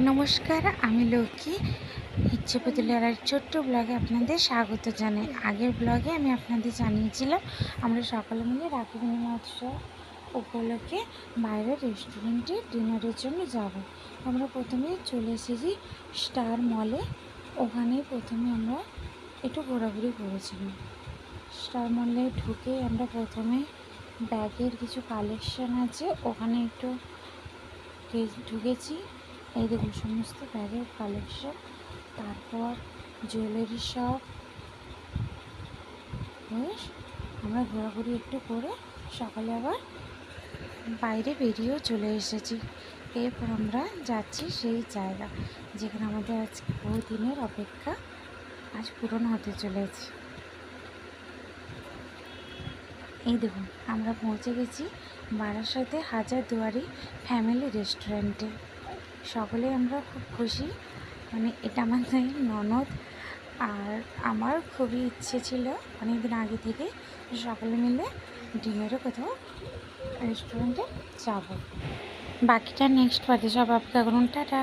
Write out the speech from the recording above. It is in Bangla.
নমস্কার, আমি লক্ষ্মী। ইচ্ছে পুতুলের আর ছোট্ট ব্লগে আপনাদের স্বাগত জানাই। আগের ব্লগে আমি আপনাদের জানিয়েছিলাম আমরা সকলে মিলে রাখি পূর্ণিমা উৎসব উপলক্ষে বাইরের রেস্টুরেন্টে ডিনারের জন্য যাব। আমরা প্রথমে চলে এসেছি স্টার মলে। ওখানে প্রথমে আমরা একটু ঘোরাঘুরি করেছিলাম। স্টার মলে ঢুকে আমরা প্রথমে ব্যাগের কিছু কালেকশন আছে ওখানে একটু ঢুকেছি। এই দেখুন সমস্ত ব্যাগের কালেকশন। তারপর জুয়েলারি শপ বেশ আমরা ঘোরাঘুরি একটু করে সকালে আবার বাইরে বেরিয়েও চলে এসেছি। এরপর আমরা যাচ্ছি সেই জায়গা যেখানে আমাদের আজকে বহুদিনের অপেক্ষা আজ পূরণ হতে চলেছে। এই দেখুন আমরা পৌঁছে গেছি বারাসাতে হাজারদুয়ারি ফ্যামিলি রেস্টুরেন্টে। সকলে আমরা খুব খুশি, এটা আমাদের ননদ আর আমার খুবই ইচ্ছে ছিল অনেকদিন আগে থেকে সকলে মিলে ডিনারে কোথাও রেস্টুরেন্টে যাব। বাকিটা নেক্সট পার্টে সব আপনাকে করুন। টাটা।